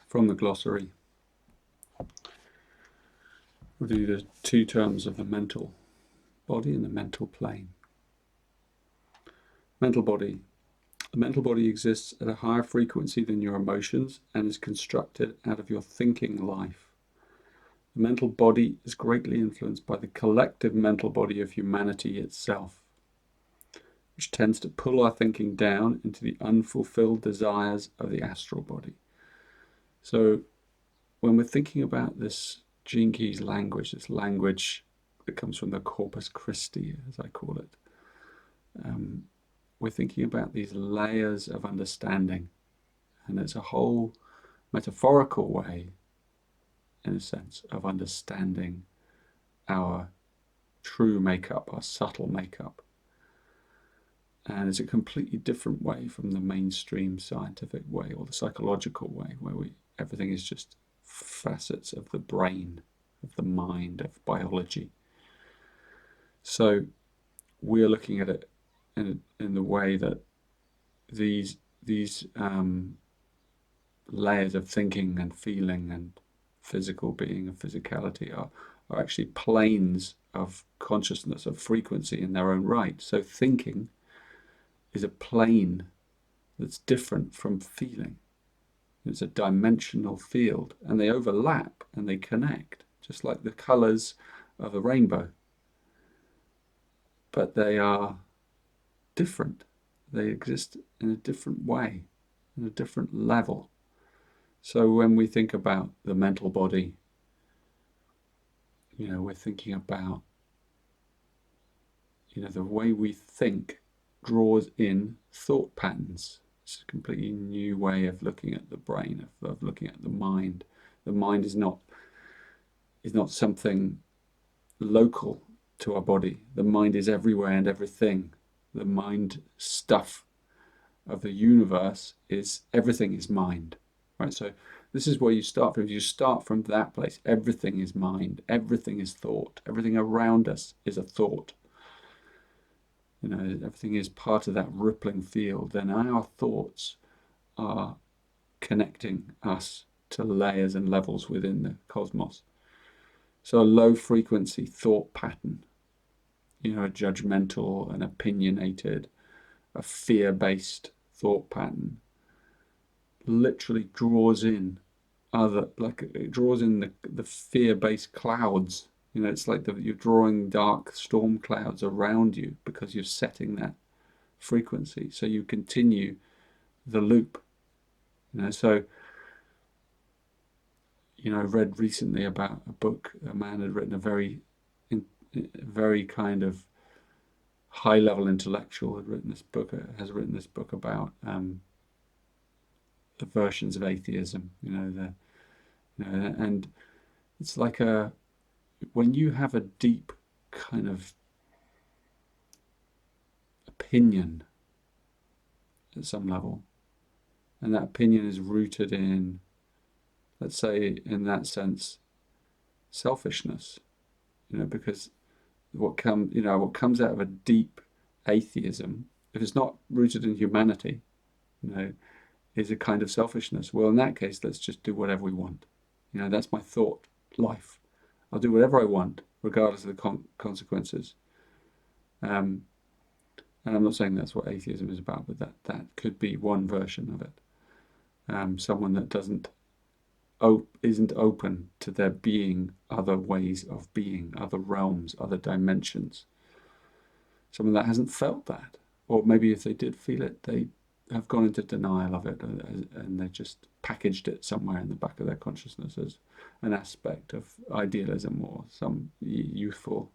From the glossary, we'll do the two terms of the mental body and the mental plane. Mental body. The mental body exists at a higher frequency than your emotions and is constructed out of your thinking life. The mental body is greatly influenced by the collective mental body of humanity itself, which tends to pull our thinking down into the unfulfilled desires of the astral body. So when we're thinking about this Gene Keys language, this language that comes from the Corpus Christi, as I call it, we're thinking about these layers of understanding. And it's a whole metaphorical way, in a sense, of understanding our true makeup, our subtle makeup. And it's a completely different way from the mainstream scientific way or the psychological way, where everything is just facets of the brain, of the mind, of biology. So we're looking at it in the way that these layers of thinking and feeling and physical being and physicality are actually planes of consciousness, of frequency in their own right. So thinking is a plane that's different from feeling. It's a dimensional field, and they overlap and they connect, just like the colors of a rainbow. But they are different. They exist in a different way, in a different level. So when we think about the mental body, we're thinking about, the way we think draws in thought patterns. It's a completely new way of looking at the brain, of looking at the mind. The mind is not something local to our body. The mind is everywhere and everything. The mind stuff of the universe is everything is mind, right? So this is where you start from. You start from that place. Everything is mind. Everything is thought. Everything around us is a thought. Everything is part of that rippling field. Then our thoughts are connecting us to layers and levels within the cosmos. So a low frequency thought pattern, a judgmental and opinionated, a fear-based thought pattern literally draws in it draws in the fear-based clouds. It's like you're drawing dark storm clouds around you because you're setting that frequency. So you continue the loop. So I read recently about a book. A man had written a very kind of high-level intellectual has written this book about the versions of atheism. And it's like when you have a deep kind of opinion at some level, and that opinion is rooted in, let's say, in that sense, selfishness, because what comes out of a deep atheism, if it's not rooted in humanity, is a kind of selfishness. Well, in that case, let's just do whatever we want. That's my thought life. I'll do whatever I want, regardless of the consequences. And I'm not saying that's what atheism is about, but that could be one version of it. Someone that isn't open to there being other ways of being, other realms, other dimensions. Someone that hasn't felt that, or maybe if they did feel it, they have gone into denial of it, and they just packaged it somewhere in the back of their consciousness as an aspect of idealism or some youthful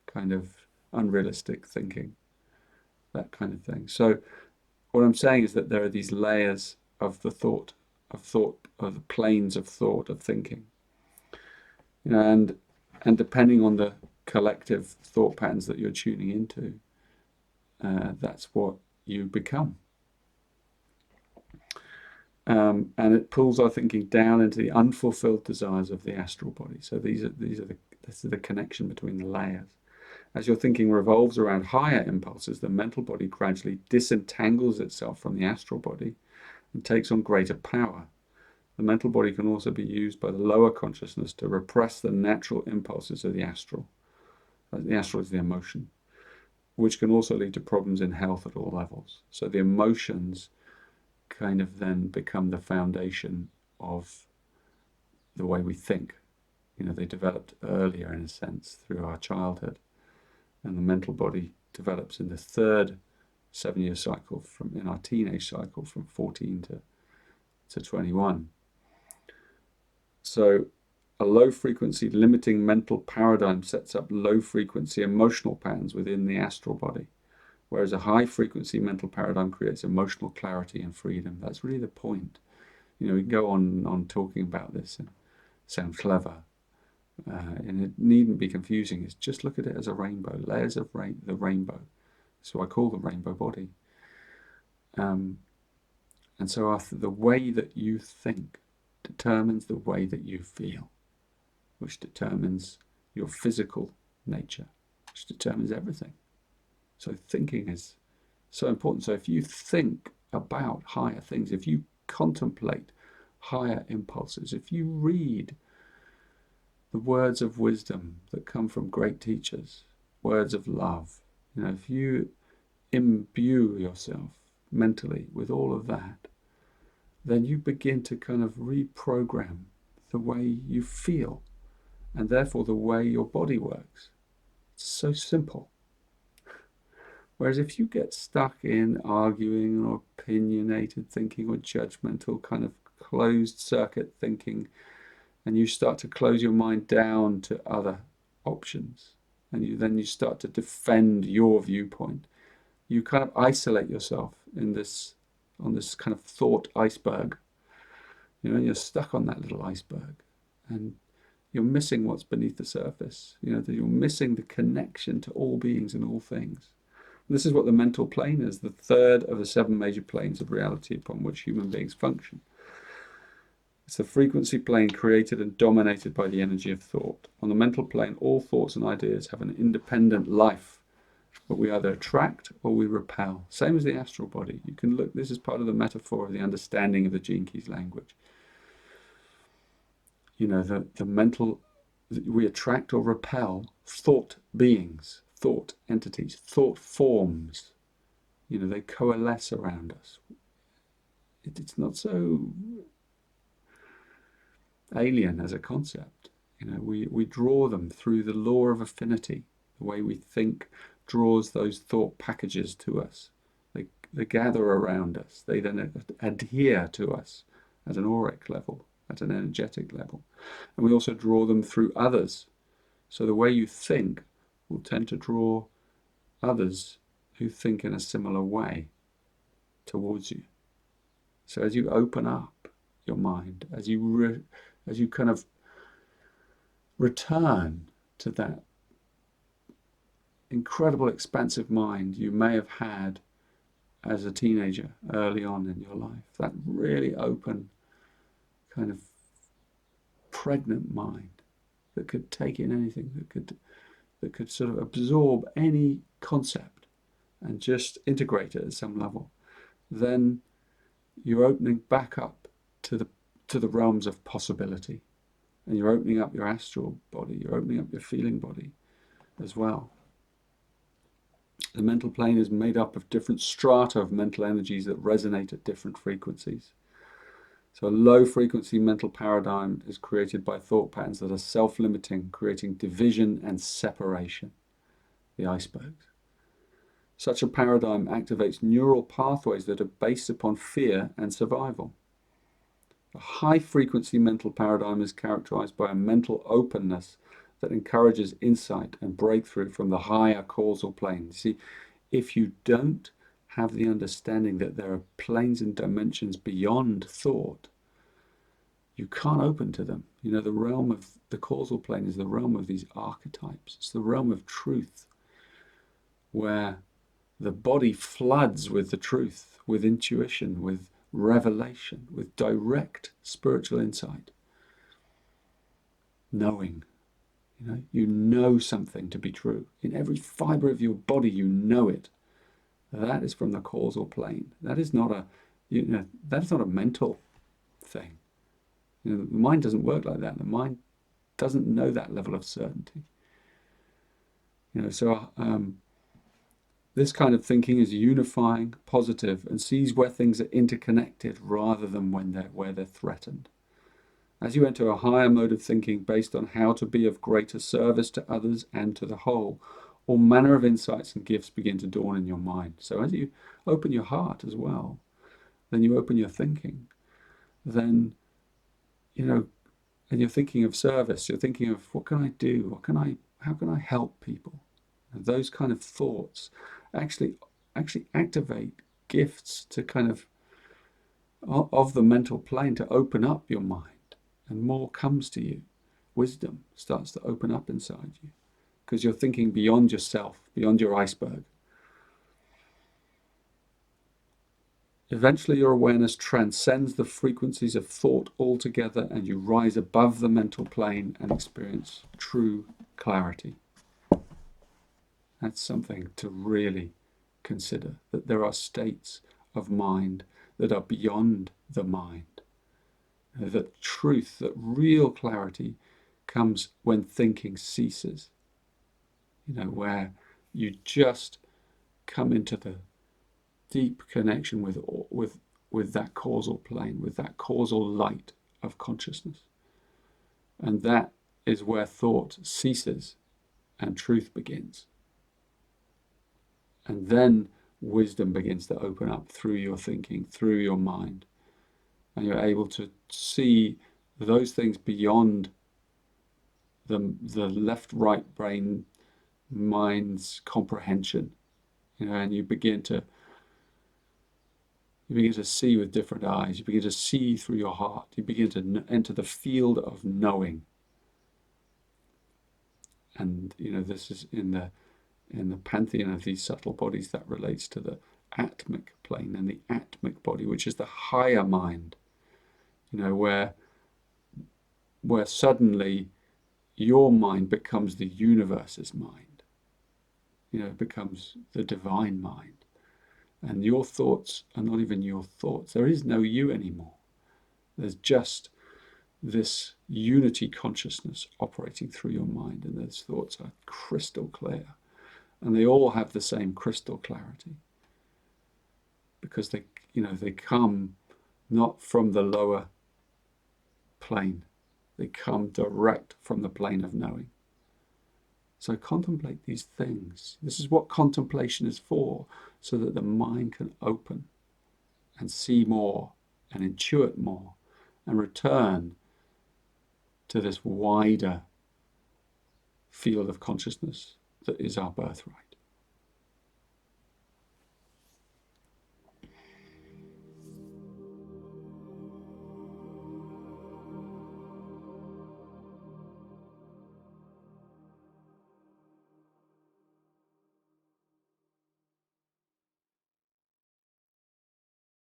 kind of unrealistic thinking, that kind of thing. So what I'm saying is that there are these layers of the thought, of the planes of thought, of thinking, and depending on the collective thought patterns that you're tuning into, that's what you become. And it pulls our thinking down into the unfulfilled desires of the astral body. So this is the connection between the layers. As your thinking revolves around higher impulses, the mental body gradually disentangles itself from the astral body and takes on greater power. The mental body can also be used by the lower consciousness to repress the natural impulses of the astral. The astral is the emotion, which can also lead to problems in health at all levels. So the emotions kind of then become the foundation of the way we think. They developed earlier, in a sense, through our childhood. And the mental body develops in the third 7-year cycle, in our teenage cycle, from 14 to 21. So a low-frequency limiting mental paradigm sets up low-frequency emotional patterns within the astral body, whereas a high-frequency mental paradigm creates emotional clarity and freedom. That's really the point. We can go on talking about this and sound clever, and it needn't be confusing. It's just look at it as a rainbow, layers of the rainbow. So I call the rainbow body. And so the way that you think determines the way that you feel, which determines your physical nature, which determines everything. So thinking is so important. So if you think about higher things, if you contemplate higher impulses, if you read the words of wisdom that come from great teachers, words of love, if you imbue yourself mentally with all of that, then you begin to kind of reprogram the way you feel, and therefore the way your body works. It's so simple. Whereas if you get stuck in arguing or opinionated thinking or judgmental kind of closed circuit thinking, and you start to close your mind down to other options, and then you start to defend your viewpoint, you kind of isolate yourself on this kind of thought iceberg. You're stuck on that little iceberg, and you're missing what's beneath the surface. You're missing the connection to all beings and all things. This is what the mental plane is, the third of the 7 major planes of reality upon which human beings function. It's the frequency plane created and dominated by the energy of thought. On the mental plane, all thoughts and ideas have an independent life, but we either attract or we repel. Same as the astral body. You can look, this is part of the metaphor of the understanding of the Gene Keys language. The mental, we attract or repel thought beings, thought entities, thought forms. They coalesce around us. It's not so alien as a concept. We draw them through the law of affinity. The way we think draws those thought packages to us. They gather around us. They then adhere to us at an auric level, at an energetic level. And we also draw them through others. So the way you think will tend to draw others who think in a similar way towards you. So as you open up your mind, as you kind of return to that incredible expansive mind you may have had as a teenager early on in your life, that really open kind of pregnant mind that could take in anything, that could sort of absorb any concept and just integrate it at some level, then you're opening back up to the realms of possibility, and you're opening up your astral body, you're opening up your feeling body as well. The mental plane is made up of different strata of mental energies that resonate at different frequencies. So a low-frequency mental paradigm is created by thought patterns that are self-limiting, creating division and separation, the icebergs. Such a paradigm activates neural pathways that are based upon fear and survival. A high-frequency mental paradigm is characterized by a mental openness that encourages insight and breakthrough from the higher causal plane. See, if you don't have the understanding that there are planes and dimensions beyond thought, you can't open to them. The realm of the causal plane is the realm of these archetypes. It's the realm of truth, where the body floods with the truth, with intuition, with revelation, with direct spiritual insight. Knowing. You know something to be true. In every fiber of your body, you know it. That is from the causal plane. That is not a mental thing. The mind doesn't work like that. The mind doesn't know that level of certainty. So this kind of thinking is unifying, positive, and sees where things are interconnected rather than where they're threatened. As you enter a higher mode of thinking based on how to be of greater service to others and to the whole, all manner of insights and gifts begin to dawn in your mind. So as you open your heart as well, then you open your thinking, then, and you're thinking of service, you're thinking of what can I do? How can I help people? And those kind of thoughts actually activate gifts to kind of the mental plane to open up your mind, and more comes to you. Wisdom starts to open up inside you because you're thinking beyond yourself, beyond your iceberg. Eventually your awareness transcends the frequencies of thought altogether, and you rise above the mental plane and experience true clarity. That's something to really consider, that there are states of mind that are beyond the mind. That truth, that real clarity comes when thinking ceases. Where you just come into the deep connection with that causal plane, with that causal light of consciousness. And that is where thought ceases and truth begins. And then wisdom begins to open up through your thinking, through your mind. And you're able to see those things beyond the left-right brain mind's comprehension. And you begin to see with different eyes. You begin to see through your heart. You begin to enter the field of knowing. And this is in the pantheon of these subtle bodies that relates to the atmic plane and the atmic body, which is the higher mind. Where suddenly your mind becomes the universe's mind. It becomes the divine mind. And your thoughts are not even your thoughts. There is no you anymore. There's just this unity consciousness operating through your mind, and those thoughts are crystal clear. And they all have the same crystal clarity. Because they come not from the lower plane. They come direct from the plane of knowing. So contemplate these things. This is what contemplation is for, so that the mind can open and see more and intuit more and return to this wider field of consciousness that is our birthright.